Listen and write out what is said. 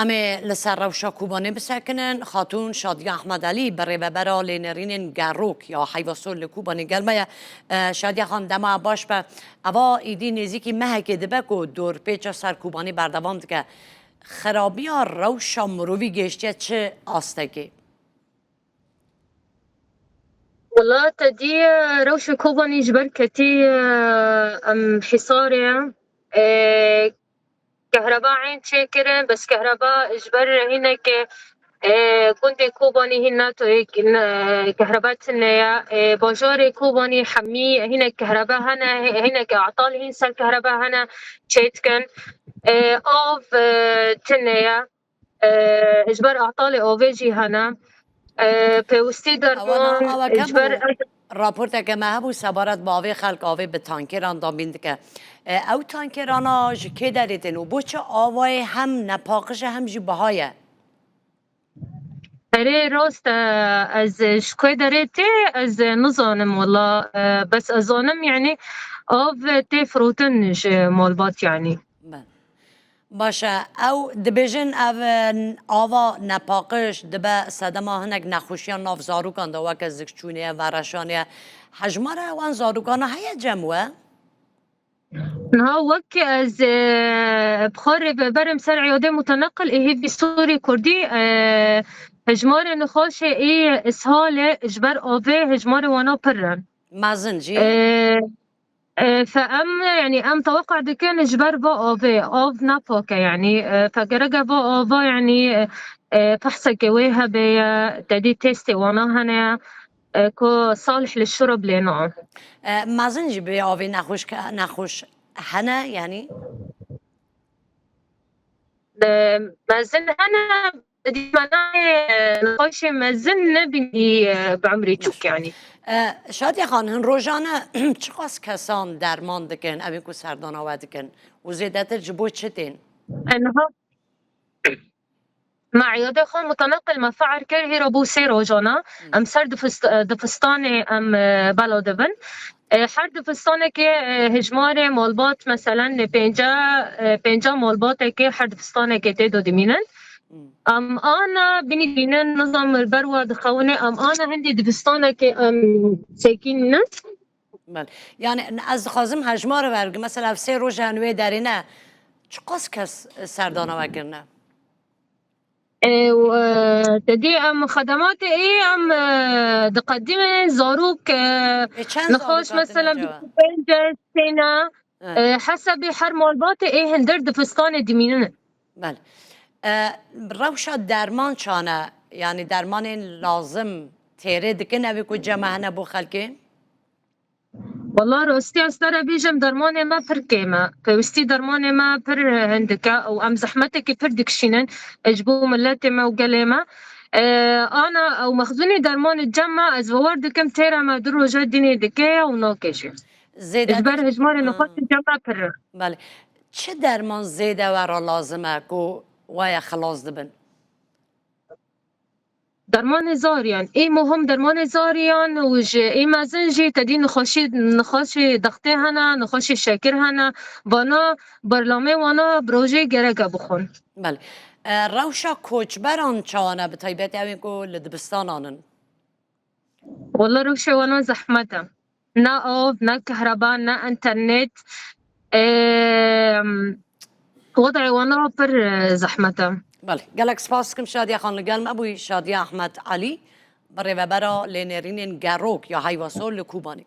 اما لسر روشا کوبانه بسکنن خاتون شادی احمد علی برای برا لینرین گروک یا حیواسول کوبانه گلمه شادی خان دما باش به اوا ایدی نزیکی مهک دبک و دور پیچ سر کوبانه بردوام که خرابی ها روشا مروی گشته چه آستگی؟ والله تدي روش كوباني جبر كتي حصاري كهرباء عين شاكرة بس كهرباء جبر هناك كنت كوباني هنا تو هيك كهرباء تنيا باجاري كوباني حمي هنا كهرباء هنا أعطال هنسا الكهرباء هنا شيتكن أوف تنيا جبر أعطالي أوفيجي هنا پیوستی درمان اجبر راپورت که ما هبو سبارت باوی خلق آوی به تانکران دامبیند که او تانکرانا جکه داریدن و بوچه آوای هم نپاقش هم جی بهایه اره راست از شکوی داریتی از نظانم والله بس ازانم يعني آو تی فروتنش مالبات يعني باشه او دبیجن او آوا نپاقش دبه صدما هنگ نخوشیان ناف زاروکان دا وک زکچونه ورشانه حجماره وان زاروکان هیا جموه؟ نها وك از بخار برم سر عيادة متنقل إيه في سوري كردي هجمار نخاش إيه إسهال إجبار آوه هجمار وانا برن مازن جي؟ فأم يعني أم توقع دكان إجبار با آوه آف نفاكه يعني فقرقة با آوه يعني فحصة كويها بيا تدي تيستي وانا هنا كو صالح للشرب لنا مازن جي بي آوه نخوش هنا يعني؟ مازن هنا دي معناه نخوش مازن نبني بعمري تشوك يعني شادی خان هن روزانه چقدر کسان درمان دکن اوی کو سردان آورد دکن و زیادت جبو چتین انها مع عيادة خان متنقل ما فعر كره ربو سي روزانا ام سر دفستاني ام بلادبن هر دفستانه که هجمار مالبات مثلا پنجا مالباته که هر دفستانه که تدو دمینن ام انا بني بينن نظام البروه دخونه ام انا عندي دبستانه که ساكن بله یعنی از خازم هجمار ورگ مثلا سه روز هنوی درینه چقدر کس سردانه وگرنه تدي ام خدمات ايه ام تقدم زاروك نخاش مثلا بنج سنه حسب هر مالبات ايه هندر دفستان دمینه بله روشا درمان چانه یعنی درمان لازم تیره دکن اوی کو جمعه بو خلکه والله راستی از ترى بيجم درمان ما پر كيما فوستي درمان ما پر هندك او ام زحمتك پر دكشينن اجبو ملاتي ما وقليما انا او مخزوني درمان الجمع از وورد كم تيرا ما درو جديني دكيا ونوكيش زيادة اجبر هجمار نخاط الجمع پر بله چه درمان زیده ورا لازمه کو ویا خلاص دبن درمان زاريان اي مهم درمان زاريان وج اي مازنجي تدي نخاشي دختي هنا نخاشي شاكر هنا وانا برلامه وانا بروجي گرگه بخون بله روشا کوچبران چانه به طیبت اوین کو لدبستان آنن والله روشة وانا زحمته نا اوف نا كهرباء نا انترنت وضعي وانا بر زحمته بله گلک سپاس کم شادی خان لگلم ابوی شادی احمد علی برای برا لینرین گروک یا حیواسول لکوبانی